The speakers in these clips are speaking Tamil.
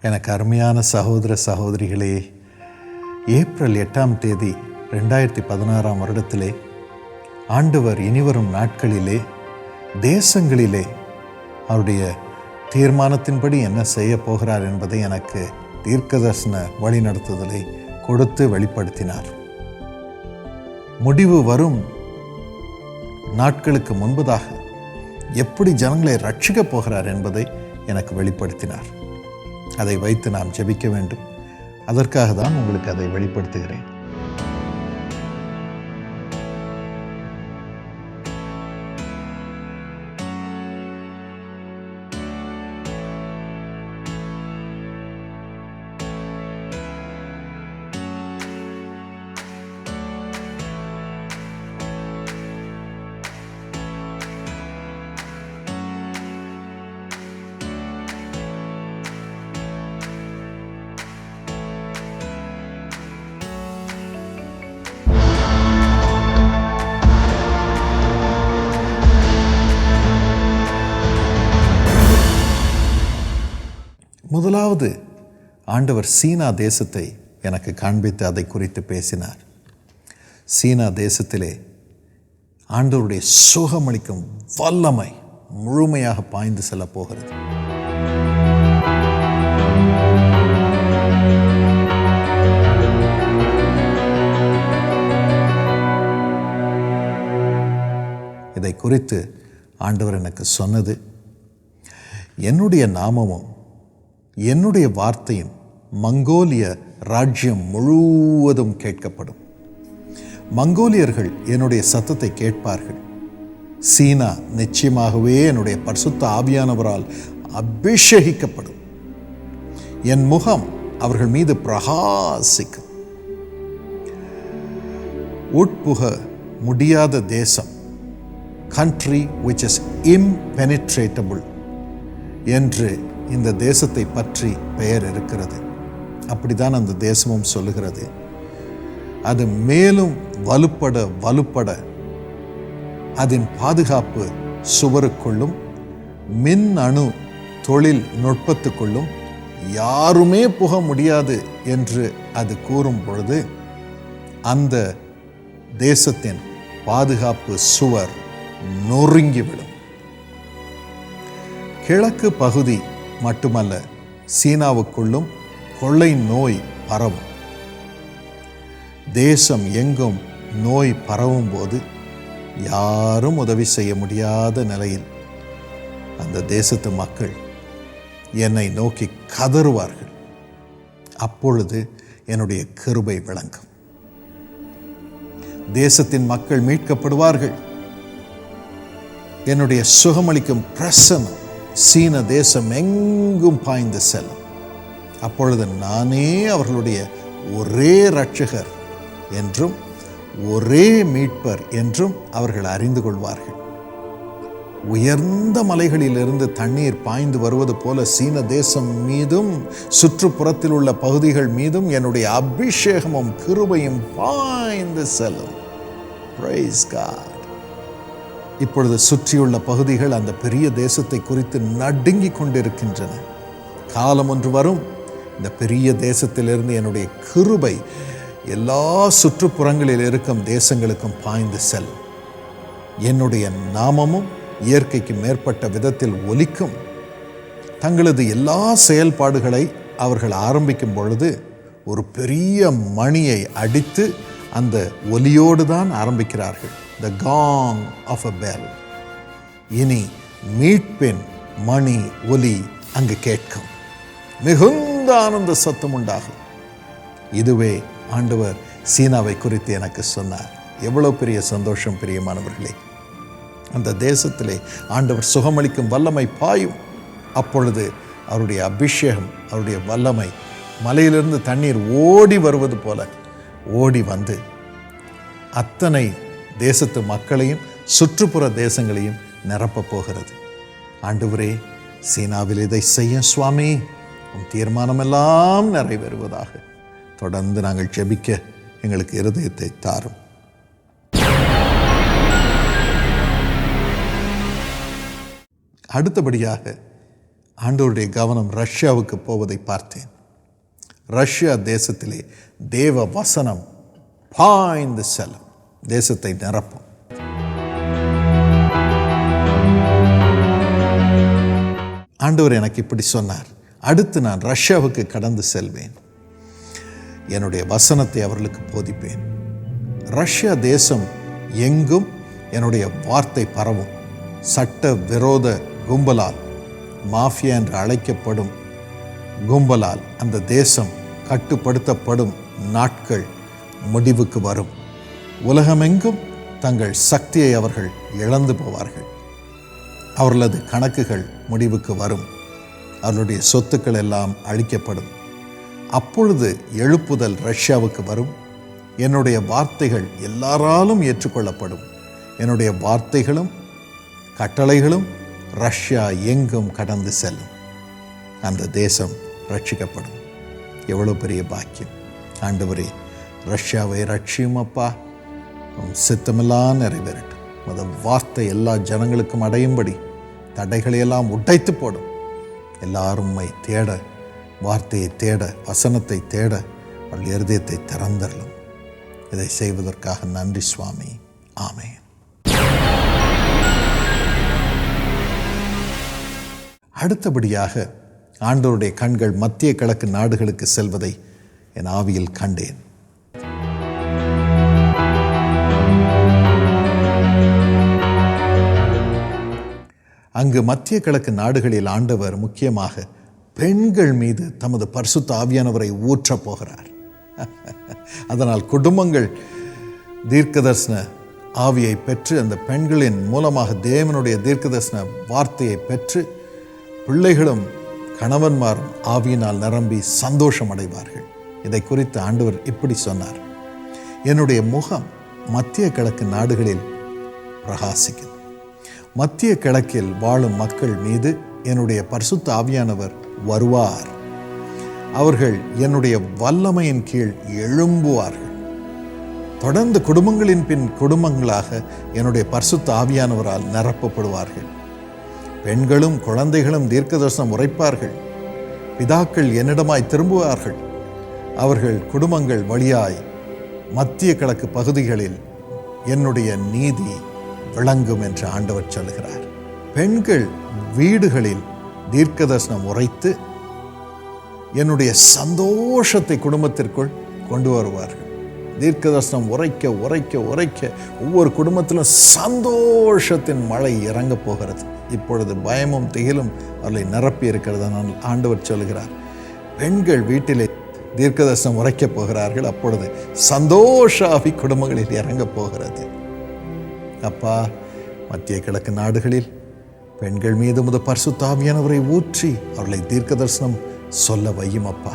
எனக்கு அருமையான சகோதர சகோதரிகளே, ஏப்ரல் 8ஆம் தேதி 2016 வருடத்திலே ஆண்டவர் இனிவரும் நாட்களிலே தேசங்களிலே அவருடைய தீர்மானத்தின்படி என்ன செய்ய போகிறார் என்பதை எனக்கு தீர்க்கதரிசன வழிநடத்துதலை கொடுத்து வெளிப்படுத்தினார். முடிவு வரும் நாட்களுக்கு முன்பதாக எப்படி ஜனங்களை ரட்சிக்கப் போகிறார் என்பதை எனக்கு வெளிப்படுத்தினார். அதை வைத்து நாம் ஜெபிக்க வேண்டும். அதற்காக தான் உங்களுக்கு அதை வெளிப்படுத்துகிறேன். முதலாவது ஆண்டவர் சீனா தேசத்தை எனக்கு காண்பித்து அதை குறித்து பேசினார். சீனா தேசத்திலே ஆண்டவருடைய சுகமளிக்கும் வல்லமை முழுமையாக பாய்ந்து செல்ல போகிறது. இதை குறித்து ஆண்டவர் எனக்கு சொன்னது, என்னுடைய நாமமும் என்னுடைய வார்த்தையும் மங்கோலிய ராஜ்யம் முழுவதும் கேட்கப்படும். மங்கோலியர்கள் என்னுடைய சத்தத்தை கேட்பார்கள். சீனா நிச்சயமாகவே என்னுடைய பரிசுத்த ஆவியானவரால் அபிஷேகிக்கப்படும். என் முகம் அவர்கள் மீது பிரகாசிக்கும். உட்புக முடியாத தேசம், country which is impenetrable என்று இந்த தேசத்தை பற்றி பெயர் இருக்கிறது. அப்படிதான் அந்த தேசமும் சொல்லுகிறது. அது மேலும் வலுப்பட அதன் பாதுகாப்பு சுவருக்குள்ளும் மின் அணு தொழில் நுட்பத்துக்குள்ளும் யாருமே புக முடியாது என்று அது கூறும் பொழுது அந்த தேசத்தின் பாதுகாப்பு சுவர் நொறுங்கிவிடும். கிழக்கு பகுதி மட்டுமல்ல, சீனாவுக்குள்ளும் கொள்ளை நோய் பரவும். தேசம் எங்கும் நோய் பரவும் போது யாரும் உதவி செய்ய முடியாத நிலையில் அந்த தேசத்து மக்கள் என்னை நோக்கி கதறுவார்கள். அப்பொழுது என்னுடைய கிருபை விளங்கும். தேசத்தின் மக்கள் மீட்கப்படுவார்கள். என்னுடைய சுகமளிக்கும் பிரசன்னம் சீன தேசம் எங்கும் பாய்ந்து செல்லும். அப்பொழுது நானே அவர்களுடைய ஒரே இரட்சகர் என்றும் ஒரே மீட்பர் என்றும் அவர்கள் அறிந்து கொள்வார்கள். உயர்ந்த மலைகளிலிருந்து தண்ணீர் பாய்ந்து வருவது போல சீன தேசம் மீதும் சுற்றுப்புறத்தில் உள்ள பகுதிகள் மீதும் என்னுடைய அபிஷேகமும் கிருபையும் பாய்ந்து செல்லும். Praise God. இப்பொழுது சுற்றியுள்ள பகுதிகள் அந்த பெரிய தேசத்தை குறித்து நடுங்கிக் கொண்டிருக்கின்றன. காலம் ஒன்று வரும், இந்த பெரிய தேசத்திலிருந்து என்னுடைய கிருபை எல்லா சுற்றுப்புறங்களில் இருக்கும் தேசங்களுக்கும் பாய்ந்து செல்லும். என்னுடைய நாமமும் இயற்கைக்கு மேற்பட்ட விதத்தில் ஒலிக்கும். தங்களது எல்லா செயல்பாடுகளை அவர்கள் ஆரம்பிக்கும் பொழுது ஒரு பெரிய மணியை அடித்து அந்த ஒலியோடு தான் ஆரம்பிக்கிறார்கள். The gong of a bell. இனி மீட்பின் மணி ஒலி அங்கு கேட்கும். மிகுந்த ஆனந்த சத்தம் உண்டாகும். இதுவே ஆண்டவர் சீனாவை குறித்து எனக்கு சொன்னார். எவ்வளவு பெரிய சந்தோஷம் பிரியமானவர்களே. அந்த தேசத்திலே ஆண்டவர் சுகமளிக்கும் வல்லமை பாயும். அப்பொழுது அவருடைய அபிஷேகம், அவருடைய வல்லமை மலையிலிருந்து தண்ணீர் ஓடி வருவது போல ஓடி வந்து அத்தனை தேசத்து மக்களையும் சுற்றுப்புற தேசங்களையும் நிரப்பப் போகிறது. ஆண்டவரே, சீனாவில் இதை செய்ய சுவாமி, உன் தீர்மானமெல்லாம் நிறைவேறுவதாக. தொடர்ந்து நாங்கள் ஜெபிக்க எங்களுக்கு இருதயத்தை தாரும். அடுத்தபடியாக ஆண்டவருடைய கவனம் ரஷ்யாவுக்கு போவதை பார்த்தேன். ரஷ்யா தேசத்திலே தேவ வசனம் பாய்ந்து செல்லும், தேசத்தை நிரப்பும். ஆண்டவர் எனக்கு இப்படி சொன்னார், அடுத்து நான் ரஷ்யாவுக்கு கடந்து செல்வேன், என்னுடைய வசனத்தை அவர்களுக்கு போதிப்பேன். ரஷ்யா தேசம் எங்கும் என்னுடைய வார்த்தை பரவும். சட்ட விரோத கும்பலால், மாஃபியா என்று அழைக்கப்படும் கும்பலால் அந்த தேசம் கட்டுப்படுத்தப்படும் நாட்கள் முடிவுக்கு வரும். உலகமெங்கும் தங்கள் சக்தியை அவர்கள் இழந்து போவார்கள். அவர்களது கணக்குகள் முடிவுக்கு வரும். அவர்களுடைய சொத்துக்கள் எல்லாம் அழிக்கப்படும். அப்பொழுது எழுப்புதல் ரஷ்யாவுக்கு வரும். என்னுடைய வார்த்தைகள் எல்லாராலும் ஏற்றுக்கொள்ளப்படும். என்னுடைய வார்த்தைகளும் கட்டளைகளும் ரஷ்யா எங்கும் கடந்து செல்லும். அந்த தேசம் ரட்சிக்கப்படும். எவ்வளோ பெரிய பாக்கியம்! ஆண்டவரே, ரஷ்யாவை ரட்சியும் அப்பா, சித்தமெல்லாம் நிறைவேறட்டும். அந்த வார்த்தை எல்லா ஜனங்களுக்கும் அடையும்படி தடைகளையெல்லாம் உடைத்து போடும். எல்லாரும் தேட, வார்த்தையை தேட, வசனத்தை தேட அவள் இருதயத்தை திறந்தரலும். இதை செய்வதற்காக நன்றி சுவாமி. ஆமென். அடுத்தபடியாக ஆண்டவருடைய கண்கள் மத்திய கிழக்கு நாடுகளுக்கு செல்வதை என் ஆவியில் கண்டேன். அங்கு மத்திய கிழக்கு நாடுகளில் ஆண்டவர் முக்கியமாக பெண்கள் மீது தமது பரிசுத்த ஆவியானவரை ஊற்றப் போகிறார். அதனால் குடும்பங்கள் தீர்க்கதரிசன ஆவியை பெற்று, அந்த பெண்களின் மூலமாக தேவனுடைய தீர்க்கதரிசன வார்த்தையை பெற்று, பிள்ளைகளும் கணவன்மாரும் ஆவியினால் நிரம்பி சந்தோஷம் அடைவார்கள். இதை குறித்து ஆண்டவர் இப்படி சொன்னார், என்னுடைய முகம் மத்திய கிழக்கு நாடுகளில் பிரகாசிக்கும். மத்திய கிழக்கில் வாழும் மக்கள் மீது என்னுடைய பரிசுத்த ஆவியானவர் வருவார். அவர்கள் என்னுடைய வல்லமையின் கீழ் எழும்புவார்கள். தொடர்ந்து குடும்பங்களின் பின் குடும்பங்களாக என்னுடைய பரிசுத்த ஆவியானவரால் நிரப்பப்படுவார்கள். பெண்களும் குழந்தைகளும் தீர்க்கதரிசனம் உரைப்பார்கள். பிதாக்கள் என்னிடமாய் திரும்புவார்கள். அவர்கள் குடும்பங்கள் வழியாய் மத்திய கிழக்கு பகுதிகளில் என்னுடைய நீதி விளங்கும் என்று ஆண்டவர் சொல்கிறார். பெண்கள் வீடுகளில் தீர்க்கதரிசனம் உரைத்து என்னுடைய சந்தோஷத்தை குடும்பத்திற்குள் கொண்டு வருவார்கள். தீர்க்கதரிசனம் உரைக்க உரைக்க உரைக்க ஒவ்வொரு குடும்பத்திலும் சந்தோஷத்தின் மழை இறங்கப் போகிறது. இப்பொழுது பயமும் திகிலும் அவர்களை நிரப்பி இருக்கிறது. ஆண்டவர் சொல்கிறார், பெண்கள் வீட்டிலே தீர்க்கதரிசனம் உரைக்கப் போகிறார்கள். அப்பொழுது சந்தோஷ ஆவி குடும்பங்களில் இறங்கப் போகிறது. அப்பா, மத்திய கிழக்கு நாடுகளில் பெண்கள் மீது உமது பரிசுத்த ஆவியானவரை ஊற்றி அவர்களை தீர்க்கதரிசனம் சொல்ல வையும். அப்பா,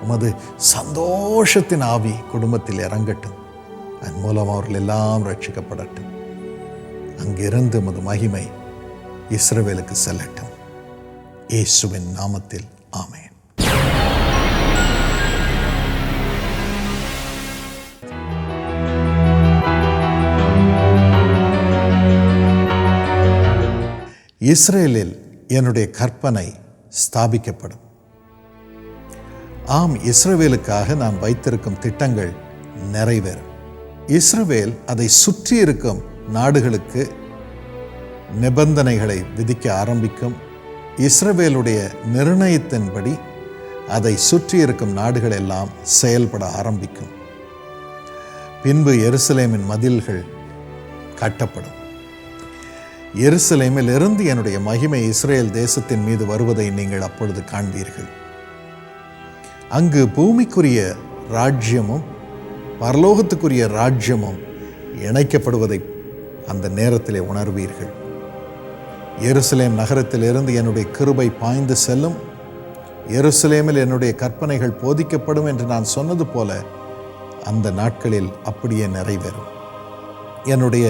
உமது சந்தோஷத்தின் ஆவி குடும்பத்தில் இறங்கட்டும். அதன் மூலம் அவர்கள் எல்லாம் ரட்சிக்கப்படட்டும். அங்கிருந்து உமது மகிமை இஸ்ரவேலுக்கு செல்லட்டும். இயேசுவின் நாமத்தில் ஆமென். இஸ்ரேலில் என்னுடைய கற்பனை ஸ்தாபிக்கப்படும். ஆம், இஸ்ரவேலுக்காக நான் வைத்திருக்கும் திட்டங்கள் நிறைவேறும். இஸ்ரவேல் அதை சுற்றி இருக்கும் நாடுகளுக்கு நிபந்தனைகளை விதிக்க ஆரம்பிக்கும். இஸ்ரவேலுடைய நிர்ணயத்தின்படி அதை சுற்றி இருக்கும் நாடுகள் எல்லாம் செயல்பட ஆரம்பிக்கும். பின்பு எருசலேமின் மதில்கள் கட்டப்படும். எருசலேமில் இருந்து என்னுடைய மகிமை இஸ்ரேல் தேசத்தின் மீது வருவதை நீங்கள் அப்பொழுது காண்பீர்கள். அங்கு பூமிக்குரிய ராஜ்யமும் பரலோகத்துக்குரிய ராஜ்யமும் இணைக்கப்படுவதை அந்த நேரத்திலே உணர்வீர்கள். எருசலேம் நகரத்திலிருந்து என்னுடைய கிருபை பாய்ந்து செல்லும். எருசலேமில் என்னுடைய கற்பனைகள் போதிக்கப்படும் என்று நான் சொன்னது போல அந்த நாட்களில் அப்படியே நிறைவேறும். என்னுடைய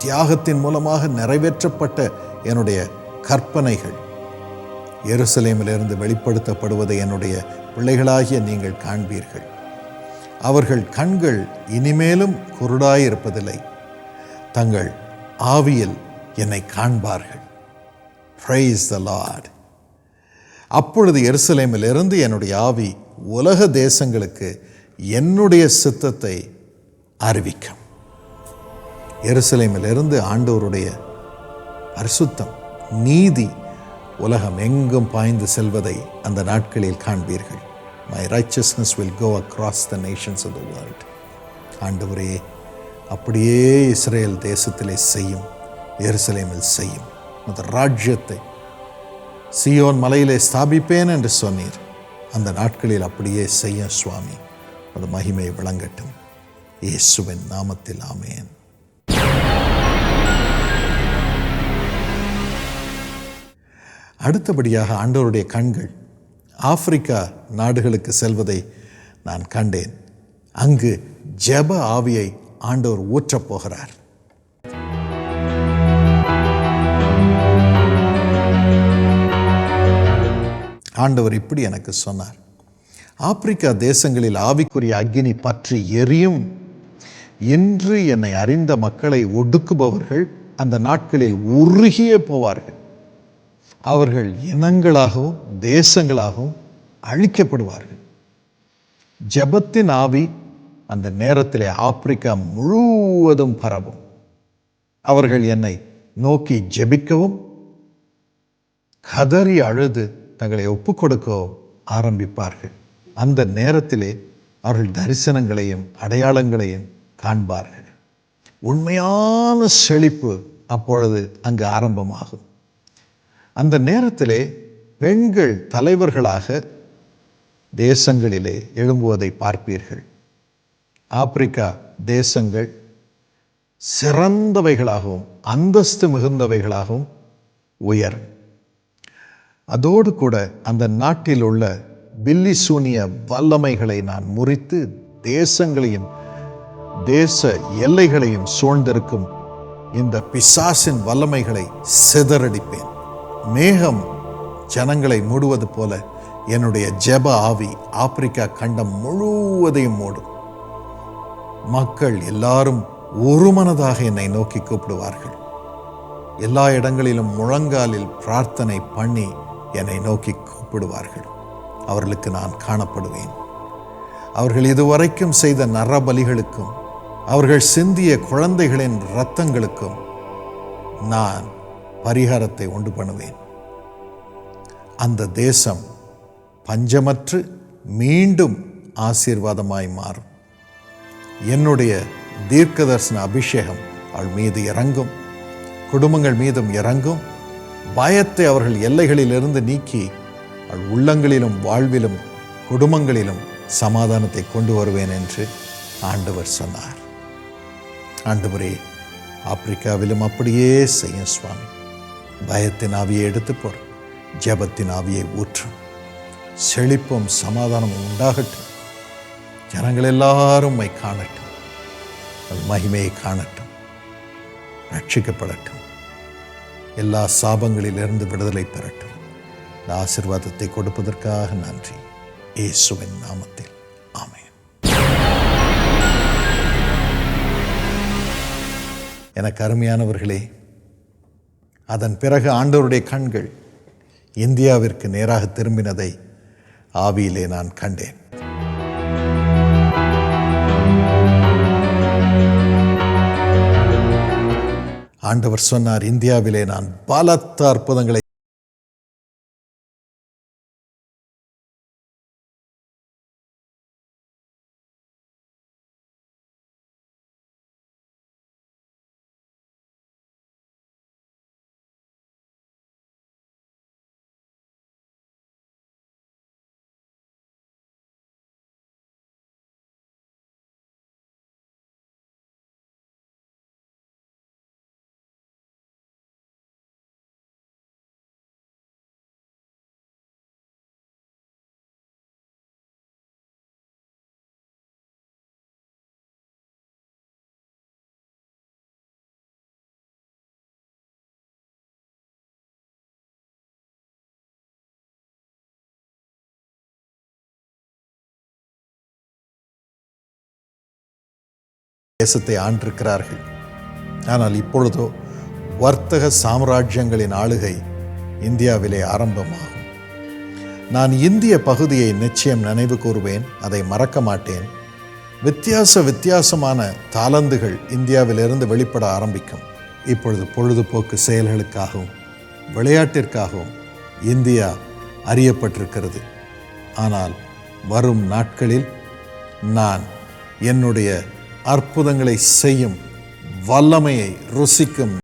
தியாகத்தின் மூலமாக நிறைவேற்றப்பட்ட என்னுடைய கற்பனைகள் எருசலேமிலிருந்து வெளிப்படுத்தப்படுவதை என்னுடைய பிள்ளைகளாகிய நீங்கள் காண்பீர்கள். அவர்கள் கண்கள் இனிமேலும் குருடாயிருப்பதில்லை, தங்கள் ஆவியில் என்னை காண்பார்கள். Praise the Lord. அப்பொழுது எருசலேமிலிருந்து என்னுடைய ஆவி உலக தேசங்களுக்கு என்னுடைய சித்தத்தை அறிவிக்கும். எருசலேமிலிருந்து ஆண்டவருடைய பரிசுத்தம், நீதி உலகம் எங்கும் பாய்ந்து செல்வதை அந்த நாட்களில் காண்பீர்கள். My righteousness will go across the nations of the world. ஆண்டவரே, அப்படியே இஸ்ரேல் தேசத்திலே செய்யும், எருசலேமில் செய்யும். அந்த ராஜ்யத்தை சீயோன் மலையிலே ஸ்தாபிப்பேன் என்று சொன்னீர். அந்த நாட்களில் அப்படியே செய்ய சுவாமி. அது மகிமை விளங்கட்டும். இயேசுவின் நாமத்தில் ஆமென். அடுத்தபடியாக ஆண்டவருடைய கண்கள் ஆப்பிரிக்கா நாடுகளுக்கு செல்வதை நான் கண்டேன். அங்கு ஜெப ஆவியை ஆண்டவர் ஊற்றப் போகிறார். ஆண்டவர் இப்படி எனக்கு சொன்னார், ஆப்பிரிக்கா தேசங்களில் ஆவிக்குரிய அக்கினி பற்றி எரியும். இன்று என்னை அறிந்த மக்களை ஒடுக்குபவர்கள் அந்த நாட்களில் உருகியே போவார்கள். அவர்கள் இனங்களாகவும் தேசங்களாகவும் அழிக்கப்படுவார்கள். ஜெபத்தின் ஆவி அந்த நேரத்திலே ஆப்பிரிக்கா முழுவதும் பரவும். அவர்கள் என்னை நோக்கி ஜெபிக்கவும் கதறி அழுது தங்களை ஒப்புக்கொடுக்கவும் ஆரம்பிப்பார்கள். அந்த நேரத்திலே அவர்கள் தரிசனங்களையும் அடையாளங்களையும் காண்பார்கள். உண்மையான செழிப்பு அப்பொழுது அங்கு ஆரம்பமாகும். அந்த நேரத்திலே பெண்கள் தலைவர்களாக தேசங்களிலே எழும்புவதை பார்ப்பீர்கள். ஆப்பிரிக்கா தேசங்கள் சிறந்தவைகளாகவும் அந்தஸ்து மிகுந்தவைகளாகவும் உயரும். அதோடு கூட அந்த நாட்டில் உள்ள பில்லி சூனிய வல்லமைகளை நான் முறித்து தேசங்களையும் தேச எல்லைகளையும் சூழ்ந்திருக்கும் இந்த பிசாசின் வல்லமைகளை சிதறடிப்பேன். மேகம் ஜனங்களை மூடுவது போல என்னுடைய ஜெப ஆவி ஆப்பிரிக்கா கண்டம் முழுவதையும் மூடும். மக்கள் எல்லாரும் ஒரு மனதாக என்னை நோக்கி கூப்பிடுவார்கள். எல்லா இடங்களிலும் முழங்காலில் பிரார்த்தனை பண்ணி என்னை நோக்கி கூப்பிடுவார்கள். அவர்களுக்கு நான் காணப்படுவேன். அவர்கள் இதுவரைக்கும் செய்த நரபலிகளுக்கும் அவர்கள் சிந்திய குழந்தைகளின் இரத்தங்களுக்கும் நான் பரிகாரத்தை உண்டு பண்ணுவேன். அந்த தேசம் பஞ்சமற்று மீண்டும் ஆசீர்வாதமாய் மாறும். என்னுடைய தீர்க்கதரிசன அபிஷேகம் அவள் மீது இறங்கும், குடும்பங்கள் மீதும் இறங்கும். பயத்தை அவர்கள் எல்லைகளிலிருந்து நீக்கி அவள் உள்ளங்களிலும் வாழ்விலும் குடும்பங்களிலும் சமாதானத்தை கொண்டு வருவேன் என்று ஆண்டவர் சொன்னார். ஆண்டவரே, ஆப்பிரிக்காவிலும் அப்படியே செய்யும் சுவாமி. பயத்தின் ஆவியை எடுத்து போர், ஜெபத்தின் ஆவியை ஊற்றும். செழிப்பும் சமாதானமும் உண்டாகட்டும். ஜனங்கள் எல்லாரும் உம்மை காணட்டும், மகிமையை காணட்டும், ரட்சிக்கப்படட்டும். எல்லா சாபங்களிலிருந்து விடுதலை பெறட்டும். இந்த ஆசீர்வாதத்தை கொடுப்பதற்காக நன்றி. இயேசுவின் நாமத்தில் ஆமென். எனக்கு அருமையானவர்களே, அதன் பிறகு ஆண்டவருடைய கண்கள் இந்தியாவிற்கு நேராக திரும்பினதை ஆவியிலே நான் கண்டேன். ஆண்டவர் சொன்னார், இந்தியாவிலே நான் பலத்த அற்புதங்களை தேசத்தை ஆண்டிருக்கிறார்கள். ஆனால் இப்பொழுதோ வர்த்தக சாம்ராஜ்யங்களின் ஆளுகை இந்தியாவிலே ஆரம்பமாகும். நான் இந்திய பகுதியை நிச்சயம் நினைவு கூறுவேன், அதை மறக்க மாட்டேன். வித்தியாசமான தாளந்துகள் இந்தியாவிலிருந்து வெளிப்பட ஆரம்பிக்கும். இப்பொழுது பொழுதுபோக்கு செயல்களுக்காகவும் விளையாட்டிற்காகவும் இந்தியா அறியப்பட்டிருக்கிறது. ஆனால் வரும் நாட்களில் நான் என்னுடைய அற்புதங்களை செய்யும் வல்லமையை ருசிக்கும்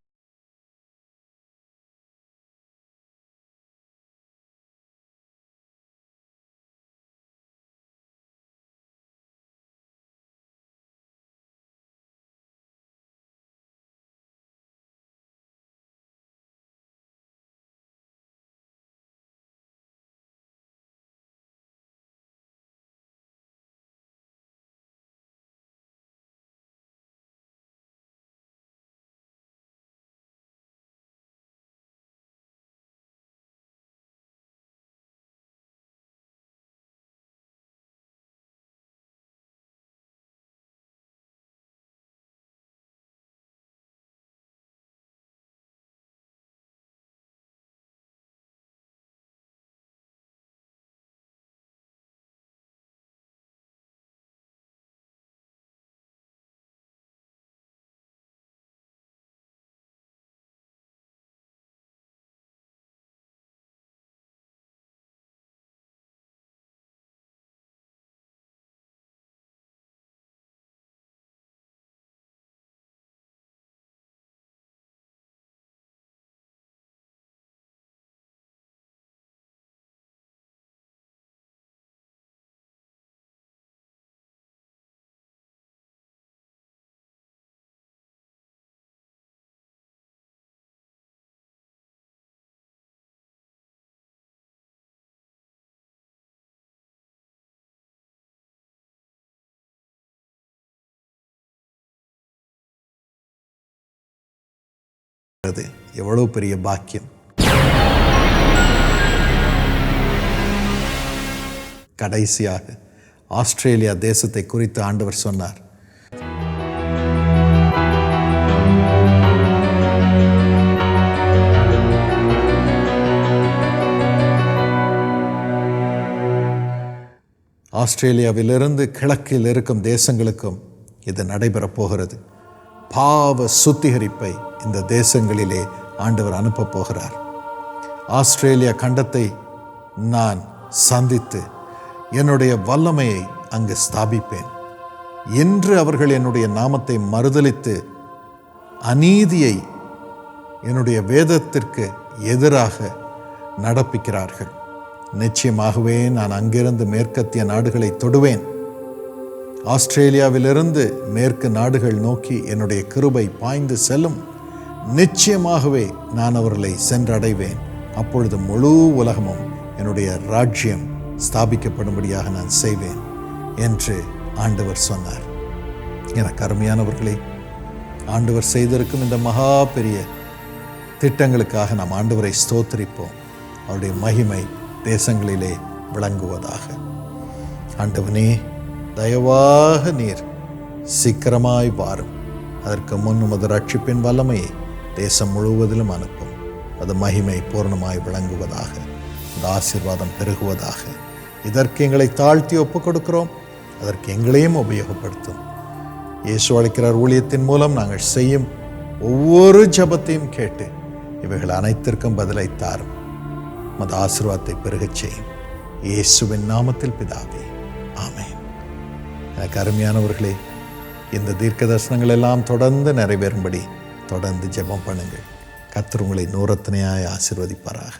எவ்வளவு பெரிய பாக்கியம். கடைசியாக ஆஸ்திரேலியா தேசத்தை குறித்து ஆண்டவர் சொன்னார். ஆஸ்திரேலியாவிலிருந்து கிழக்கில் இருக்கும் தேசங்களுக்கும் இது நடைபெறப் போகிறது. பாவ சுத்திகரிப்பை இந்த தேசங்களிலே ஆண்டவர் அனுப்பப் போகிறார். ஆஸ்திரேலியா கண்டத்தை நான் சந்தித்து என்னுடைய வல்லமையை அங்கு ஸ்தாபிப்பேன். இன்று அவர்கள் என்னுடைய நாமத்தை மறுதலித்து அநீதியை என்னுடைய வேதத்திற்கு எதிராக நடப்பிக்கிறார்கள். நிச்சயமாகவே நான் அங்கிருந்து மேற்கத்திய நாடுகளை தொடுவேன். ஆஸ்திரேலியாவிலிருந்து மேற்கு நாடுகள் நோக்கி என்னுடைய கிருபை பாய்ந்து செல்லும். நிச்சயமாகவே நான் அவர்களை சென்றடைவேன். அப்பொழுது முழு உலகமும் என்னுடைய ராஜ்யம் ஸ்தாபிக்கப்படும்படியாக நான் செய்வேன் என்று ஆண்டவர் சொன்னார். எனக்கு அருமையானவர்களே, ஆண்டவர் செய்திருக்கும் இந்த மகா பெரிய திட்டங்களுக்காக நாம் ஆண்டவரை ஸ்தோத்திரிப்போம். அவருடைய மகிமை தேசங்களிலே விளங்குவதாக. ஆண்டவனே, தயவாக நீர் சீக்கிரமாய் வாரும். அதற்கு முன் உமது ரட்சிப்பின் வல்லமையை தேசம் முழுவதிலும் அனுப்பும். அது மகிமை பூர்ணமாய் விளங்குவதாக, அந்த ஆசீர்வாதம் பெருகுவதாக. இதற்கு எங்களை தாழ்த்தி ஒப்புக் கொடுக்கிறோம். அதற்கு எங்களையும் உபயோகப்படுத்தும். இயேசு அளிக்கிறார் ஊழியத்தின் மூலம் நாங்கள் செய்யும் ஒவ்வொரு ஜபத்தையும் கேட்டு இவைகள் அனைத்திற்கும் பதிலை தாரும். மத ஆசீர்வாதத்தை பெருகச் செய்யும். இயேசுவின் நாமத்தில் பிதாவே, ஆமென். எனக்கு அருமையானவர்களே, இந்த தீர்க்க தரிசனங்கள் எல்லாம் தொடர்ந்து நிறைவேறும்படி தொடர்ந்து ஜெபம் பண்ணுங்கள். கர்த்தர் உங்களை நூறத்தனையாய் ஆசீர்வதிப்பாராக.